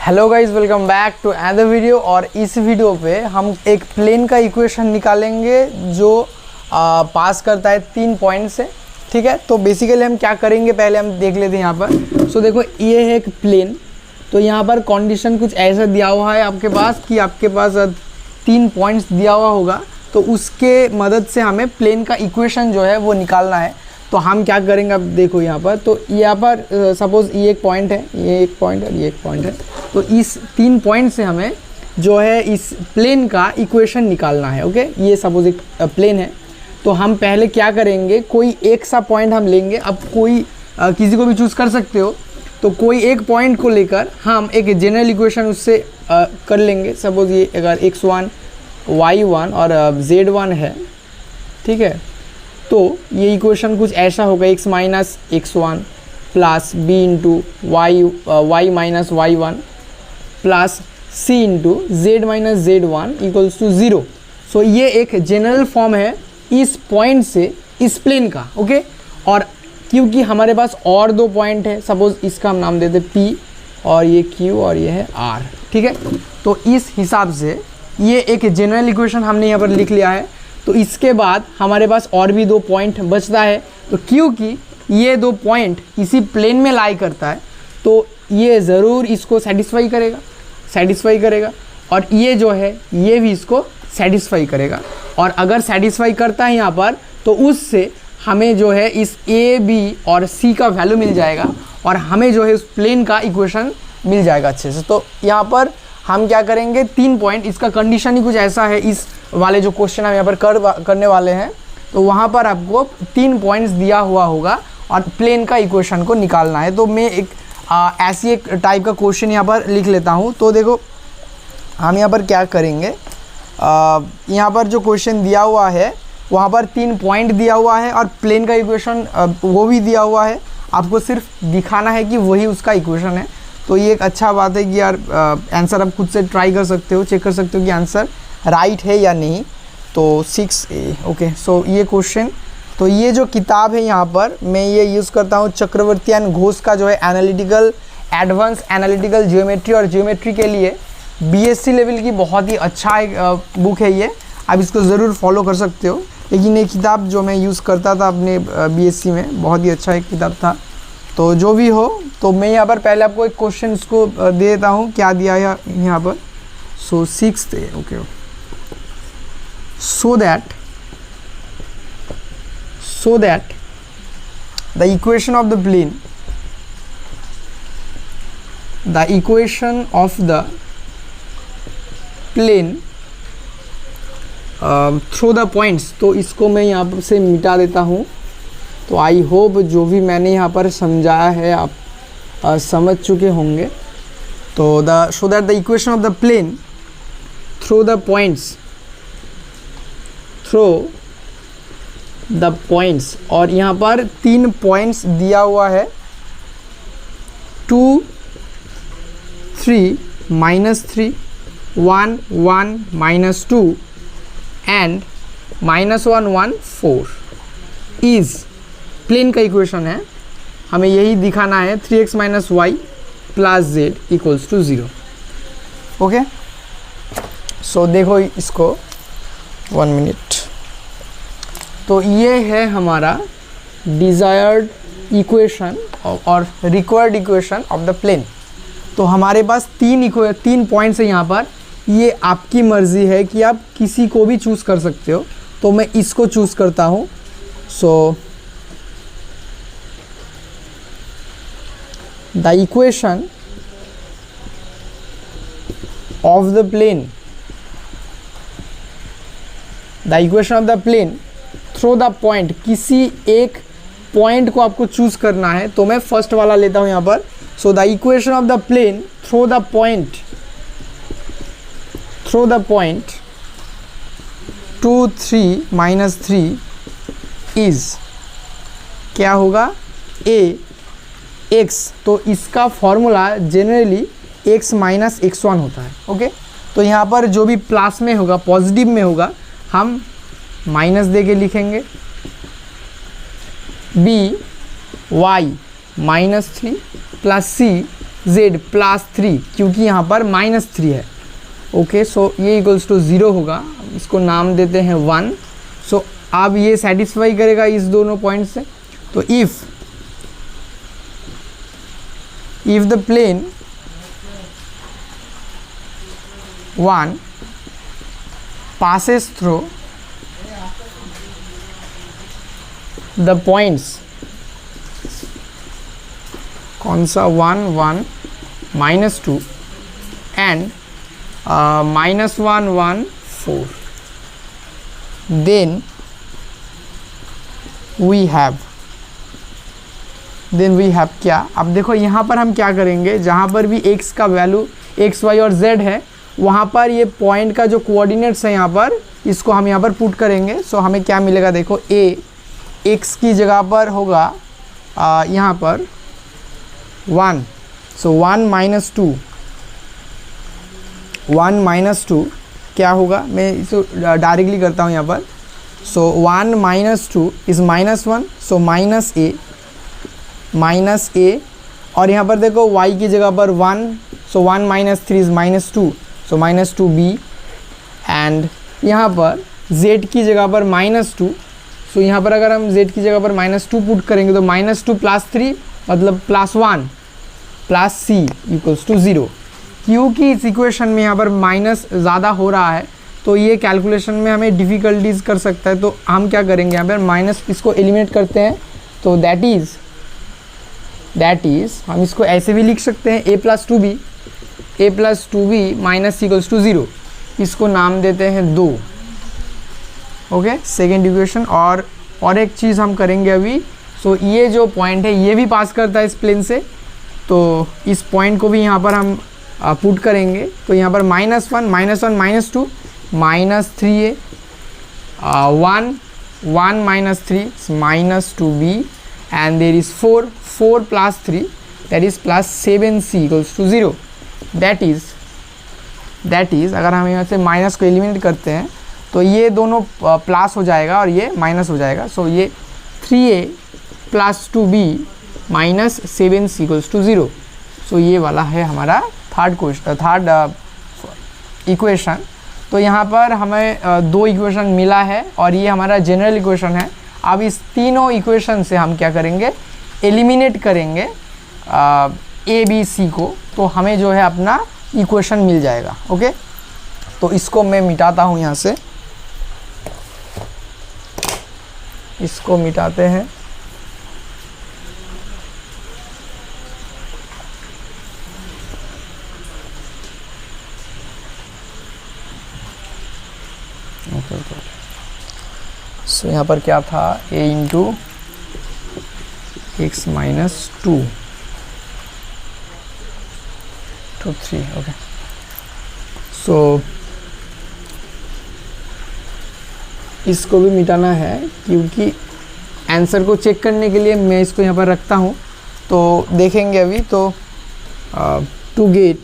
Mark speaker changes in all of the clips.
Speaker 1: Hello guys, welcome back to another video. और इस video पे हम एक प्लेन का इक्वेशन निकालेंगे जो पास करता है 3 पॉइंट से। ठीक है, तो बेसिकली हम क्या करेंगे पहले हम देख लेते हैं यहाँ पर। सो देखो, ये है एक प्लेन। तो यहाँ पर कंडीशन कुछ ऐसा दिया हुआ है आपके पास कि आपके पास 3 पॉइंट्स दिया हुआ होगा, तो उसके मदद से हमें प्लेन का इक्वेशन जो है वो निकालना है। तो हम क्या करेंगे, अब देखो यहाँ पर, तो यहाँ पर सपोज़ ये एक पॉइंट है, ये एक पॉइंट है, ये एक पॉइंट है। तो इस 3 पॉइंट से हमें जो है इस प्लेन का इक्वेशन निकालना है। ओके, ये सपोज़ एक प्लेन है। तो हम पहले क्या करेंगे, कोई एक सा पॉइंट हम लेंगे। अब कोई किसी को भी चूज़ कर सकते हो। तो कोई एक पॉइंट को लेकर हम एक जनरल इक्वेशन उससे कर लेंगे। सपोज़ ये अगर x1 y1 और z1 है, ठीक है, तो ये इक्वेशन कुछ ऐसा होगा, x minus x1 plus b into y minus y1 plus c into z minus z1 equals to 0। So ये एक जनरल फॉर्म है इस पॉइंट से इस प्लेन का। ओके, और क्योंकि हमारे पास और 2 पॉइंट है, सपोज इसका हम नाम देते p और ये q और ये है r। ठीक है, तो इस हिसाब से ये एक जनरल इक्वेशन हमने यहाँ पर लिख लिया है। तो इसके बाद हमारे पास और भी 2 पॉइंट बचता है। तो क्योंकि ये 2 पॉइंट इसी प्लेन में लाई करता है, तो ये ज़रूर इसको सेटिस्फाई करेगा और ये जो है ये भी इसको सेटिस्फाई करेगा। और अगर सेटिस्फाई करता है यहाँ पर, तो उससे हमें जो है इस a, b और c का वैल्यू मिल जाएगा और हमें जो है उस प्लेन का इक्वेशन मिल जाएगा अच्छे से। तो यहाँ पर हम क्या करेंगे, 3 पॉइंट, इसका कंडीशन ही कुछ ऐसा है। इस वाले जो क्वेश्चन हम यहाँ पर करने वाले हैं, तो वहाँ पर आपको 3 पॉइंट्स दिया हुआ होगा और प्लेन का इक्वेशन को निकालना है। तो मैं एक ऐसी एक टाइप का क्वेश्चन यहाँ पर लिख लेता हूँ। तो देखो, हम यहाँ पर क्या करेंगे, यहाँ पर जो क्वेश्चन दिया हुआ है वहाँ पर 3 पॉइंट दिया हुआ है और प्लेन का इक्वेशन वो भी दिया हुआ है। आपको सिर्फ दिखाना है कि वही उसका इक्वेशन है। तो ये एक अच्छा बात है कि यार आंसर आप खुद से ट्राई कर सकते हो, चेक कर सकते हो कि आंसर राइट है या नहीं। तो 6A। ओके, सो ये क्वेश्चन, तो ये जो किताब है यहाँ पर मैं ये यूज़ करता हूँ चक्रवर्ती एंड घोष का, जो है एनालिटिकल एडवांस एनालिटिकल ज्योमेट्री और ज्योमेट्री के लिए BSc लेवल की बहुत ही अच्छा एक बुक है ये। आप इसको ज़रूर फॉलो कर सकते हो। लेकिन ये किताब जो मैं यूज़ करता था अपने BSc में, बहुत ही अच्छा एक किताब था। तो जो भी हो, तो मैं यहाँ पर पहले आपको एक क्वेश्चन इसको दे देता हूँ, क्या दिया है यहाँ पर। सो 6th। Okay, so that the equation of the plane, through the points, तो इसको मैं यहाँ से मिटा देता हूँ। तो आई होप जो भी मैंने यहाँ पर समझाया है आप समझ चुके होंगे। तो so that the equation of the plane through the points, और यहाँ पर 3 पॉइंट्स दिया हुआ है, 2 3 -3 1 1 -2 एंड -1 1 4 इज़ प्लेन का इक्वेशन है। हमें यही दिखाना है, 3x - y + z equals to 0। Okay, so देखो इसको 1 मिनट। तो ये है हमारा डिज़ायर्ड इक्वेशन और required equation of the plane. तो हमारे पास 3 पॉइंट्स है यहाँ पर। ये आपकी मर्ज़ी है कि आप किसी को भी चूज़ कर सकते हो। तो मैं इसको चूज़ करता हूँ। So the equation of the plane, through the point, किसी एक पॉइंट को आपको चूज़ करना है। तो मैं फर्स्ट वाला लेता हूँ यहाँ पर। So the equation of the plane through the point 2 3 -3 is, क्या होगा, x। तो इसका formula generally x minus x1 होता है। ओके, तो यहाँ पर जो भी प्लस में होगा, पॉजिटिव में होगा, हम माइनस दे के लिखेंगे। b y -3 plus c z plus 3, क्योंकि यहाँ पर -3 है। ओके, सो ये इक्वल्स टू 0 होगा, इसको नाम देते हैं 1। सो अब ये सेटिस्फाई करेगा इस दोनों पॉइंट से। तो if the plane 1 passes through the points, कौन सा 1 1 -2 and -1 1 4, then we have क्या, अब देखो यहाँ पर हम क्या करेंगे, जहाँ पर भी x का वैल्यू x y और z है वहाँ पर ये पॉइंट का जो कोऑर्डिनेट्स है यहाँ पर, इसको हम यहाँ पर पुट करेंगे। सो हमें क्या मिलेगा, देखो a x की जगह पर होगा यहाँ पर 1, सो 1 - 2 क्या होगा, मैं इसको डायरेक्टली करता हूँ यहाँ पर। सो 1 - 2 इज़ -1, सो -a, और यहाँ पर देखो y की जगह पर 1, सो 1 - 3 इज़ -2, सो -2b, एंड यहाँ पर z की जगह पर -2, सो यहाँ पर अगर हम z की जगह पर -2 पुट करेंगे तो -2 + 3 मतलब +1 + c इक्वल्स टू 0। क्योंकि इस इक्वेशन में यहाँ पर माइनस ज़्यादा हो रहा है तो ये कैलकुलेशन में हमें डिफ़िकल्टीज कर सकता है, तो हम क्या करेंगे यहाँ पर माइनस इसको एलिमिनेट करते हैं। तो दैट इज़ हम इसको ऐसे भी लिख सकते हैं a + 2b minus equals to 0, इसको नाम देते हैं 2। Okay, second equation. और एक चीज़ हम करेंगे अभी। सो ये जो पॉइंट है ये भी पास करता है इस प्लेन से, तो इस पॉइंट को भी यहाँ पर हम पुट करेंगे। तो यहाँ पर -1 -1 -2 -3a, 1 1 - 3 -2b, and there is 4 + 3 that is +7c equals to 0। That is अगर हम यहाँ से माइनस को एलिमिनेट करते हैं तो ये दोनों प्लस हो जाएगा और ये माइनस हो जाएगा। सो ये 3a + 2b -7c equals to 0। So ये वाला है हमारा थर्ड इक्वेशन। तो यहाँ पर हमें 2 इक्वेशन मिला है और ये हमारा जनरल इक्वेशन है। अब इस तीनों इक्वेशन से हम क्या करेंगे, एलिमिनेट करेंगे ए बी सी को, तो हमें जो है अपना इक्वेशन मिल जाएगा। ओके, तो इसको मैं मिटाता हूँ, यहाँ से इसको मिटाते हैं। सो यहाँ पर क्या था, a × x - 2 to 3। ओके, सो इसको भी मिटाना है क्योंकि आंसर को चेक करने के लिए मैं इसको यहाँ पर रखता हूँ। तो देखेंगे अभी। तो to get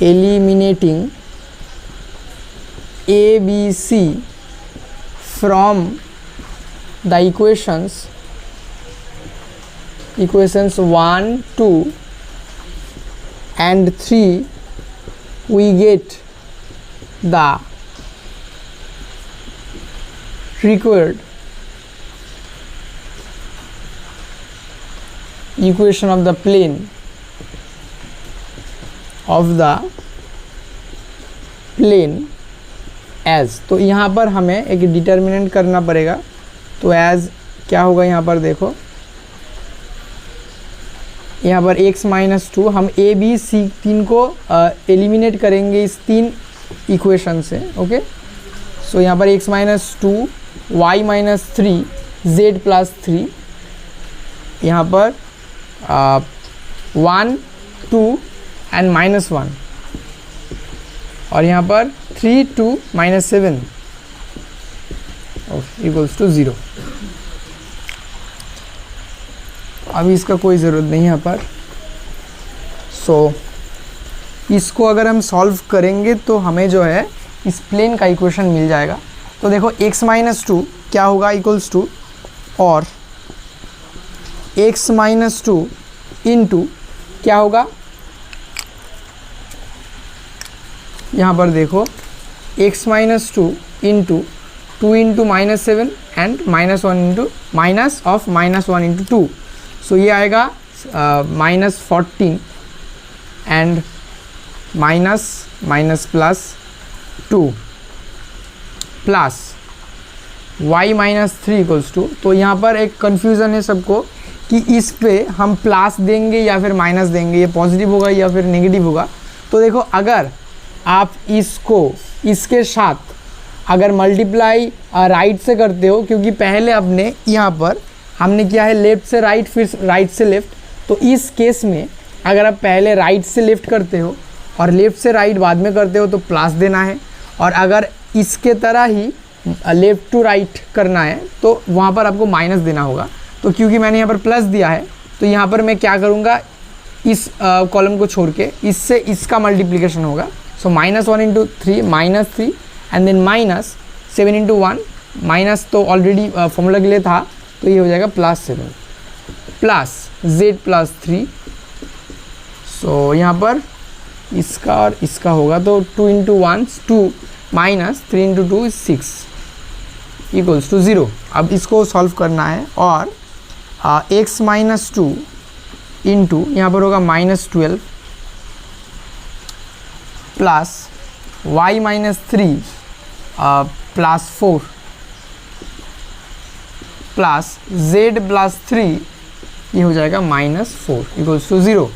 Speaker 1: eliminating A, B, C from the equations 1, 2 and 3, we get the required equation of the plane as। तो यहाँ पर हमें एक डिटर्मिनेंट करना पड़ेगा। तो एज क्या होगा, यहाँ पर देखो, यहाँ पर x - 2 हम a b c तीन को एलिमिनेट करेंगे इस 3 इक्वेशन से। ओके, सो यहाँ पर x - 2 y - 3 z + 3, यहाँ पर 1 2 एंड -1, और यहाँ पर 3 2 -7 इक्वल्स टू 0। अभी इसका कोई ज़रूरत नहीं है यहाँ पर। सो इसको अगर हम सॉल्व करेंगे तो हमें जो है इस प्लेन का इक्वेशन मिल जाएगा। तो देखो x - 2 क्या होगा, इक्वल्स टू और x माइनस 2 इंटू क्या होगा, यहाँ पर देखो x minus 2 into 2 into minus 7 and minus 1 into minus of minus 1 into 2, so ये आएगा minus 14 and minus minus plus 2 plus y minus 3 equals to. तो यहाँ पर एक कन्फ्यूज़न है सबको कि इस पे हम प्लस देंगे या फिर माइनस देंगे, ये पॉजिटिव होगा या फिर नेगेटिव होगा। तो देखो अगर आप इसको इसके साथ अगर मल्टीप्लाई राइट से करते हो, क्योंकि पहले अपने यहाँ पर हमने किया है लेफ़्ट से राइट फिर राइट से लेफ़्ट, तो इस केस में अगर आप पहले राइट से लेफ़्ट करते हो और लेफ़्ट से राइट बाद में करते हो तो प्लस देना है, और अगर इसके तरह ही लेफ़्ट टू राइट करना है तो वहाँ पर आपको माइनस देना होगा। तो क्योंकि मैंने यहाँ पर प्लस दिया है तो यहाँ पर मैं क्या करूँगा, इस कॉलम को छोड़ के इससे इसका मल्टीप्लिकेशन होगा। So minus 1 into 3 minus 3 and then minus 7 into 1, minus तो ऑलरेडी फॉर्मूला के लिए था तो ये हो जाएगा plus 7 plus z plus 3। So यहाँ पर इसका और इसका होगा तो 2 into 1 2 minus 3 into 2 is 6 equals to 0। अब इसको सॉल्व करना है और x माइनस 2 इंटू यहाँ पर होगा minus 12 plus y minus 3 plus 4 plus z plus 3 ये हो जाएगा माइनस 4 इक्वल्स टू 0।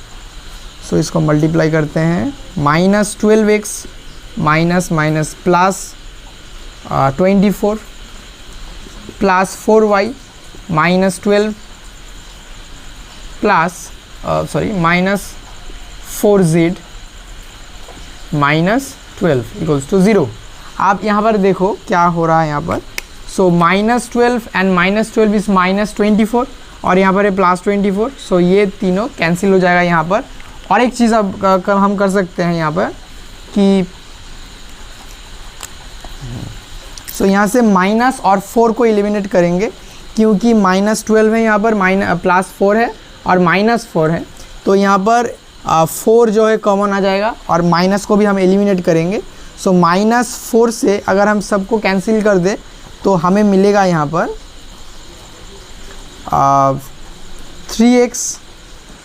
Speaker 1: सो इसको मल्टीप्लाई करते हैं, minus 12x minus minus plus 24 plus 4y minus 12 plus minus 4z minus 12 equals to 0। आप यहाँ पर देखो क्या हो रहा है यहाँ पर। So minus 12 and minus 12 is minus 24 और यहाँ पर है प्लस 24। सो ये तीनों कैंसिल हो जाएगा यहाँ पर। और एक चीज़ अब हम कर सकते हैं यहाँ पर कि सो यहाँ से माइनस और 4 को एलिमिनेट करेंगे, क्योंकि माइनस 12 है यहाँ पर, प्लस 4 है और माइनस 4 है, तो यहाँ पर 4 जो है कॉमन आ जाएगा और माइनस को भी हम एलिमिनेट करेंगे। सो माइनस 4 से अगर हम सबको कैंसिल कर दें तो हमें मिलेगा यहाँ पर 3x।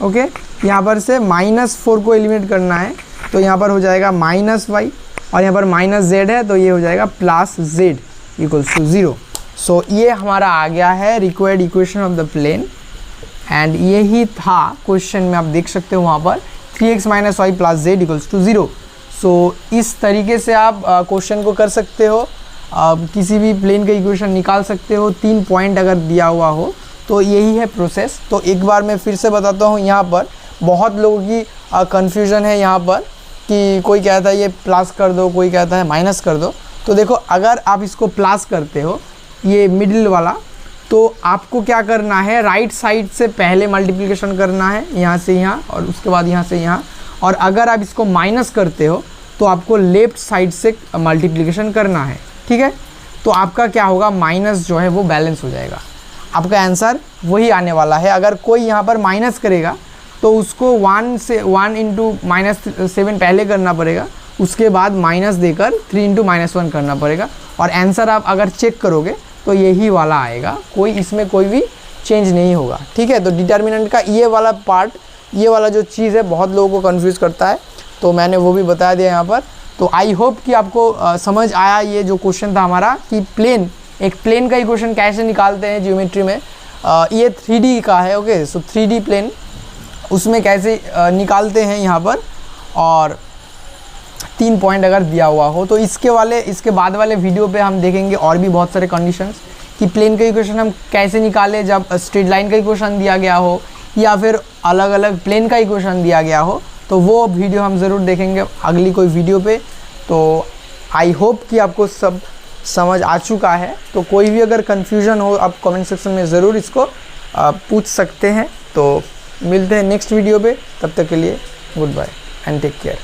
Speaker 1: ओके, यहाँ पर से माइनस 4 को एलिमिनेट करना है तो यहाँ पर हो जाएगा माइनस y और यहाँ पर माइनस z है तो ये हो जाएगा plus z equals to 0। So ये हमारा आ गया है required equation of the plane and यही था क्वेश्चन में। आप देख सकते हो वहाँ पर 3x minus y plus z equals to 0। So इस तरीके से आप क्वेश्चन को कर सकते हो, किसी भी प्लेन का इक्वेशन निकाल सकते हो। 3 पॉइंट अगर दिया हुआ हो तो यही है प्रोसेस। तो एक बार मैं फिर से बताता हूँ, यहाँ पर बहुत लोगों की कन्फ्यूजन है यहाँ पर कि कोई कहता है ये प्लस कर दो, कोई कहता है माइनस कर दो। तो देखो अगर आप इसको प्लस करते हो ये मिडिल वाला, तो आपको क्या करना है, राइट साइड से पहले मल्टीप्लिकेशन करना है यहाँ से यहाँ और उसके बाद यहाँ से यहाँ। और अगर आप इसको माइनस करते हो तो आपको लेफ़्ट साइड से मल्टीप्लिकेशन करना है, ठीक है। तो आपका क्या होगा, माइनस जो है वो बैलेंस हो जाएगा। आपका आंसर वही आने वाला है। अगर कोई यहाँ पर माइनस करेगा तो उसको 1 इंटू माइनस 7 पहले करना पड़ेगा, उसके बाद माइनस देकर 3 इंटू माइनस 1 करना पड़ेगा और आंसर आप अगर चेक करोगे तो यही वाला आएगा, कोई इसमें कोई भी चेंज नहीं होगा, ठीक है। तो डिटर्मिनेंट का ये वाला पार्ट, ये वाला जो चीज़ है बहुत लोगों को कंफ्यूज करता है, तो मैंने वो भी बता दिया यहाँ पर। तो आई होप कि आपको समझ आया ये जो क्वेश्चन था हमारा कि एक प्लेन का इक्वेशन कैसे निकालते हैं ज्योमेट्री में। ये 3D का है, ओके। सो 3D प्लेन उसमें कैसे निकालते हैं यहाँ पर, और 3 पॉइंट अगर दिया हुआ हो तो इसके बाद वाले वीडियो पे हम देखेंगे और भी बहुत सारे कंडीशंस कि प्लेन का इक्वेशन हम कैसे निकालें जब स्ट्रेट लाइन का इक्वेशन दिया गया हो या फिर अलग अलग प्लेन का इक्वेशन दिया गया हो। तो वो वीडियो हम ज़रूर देखेंगे अगली कोई वीडियो पे। तो आई होप कि आपको सब समझ आ चुका है। तो कोई भी अगर कन्फ्यूजन हो आप कमेंट सेक्शन में ज़रूर इसको पूछ सकते हैं। तो मिलते हैं नेक्स्ट वीडियो पे, तब तक के लिए good bye and take care.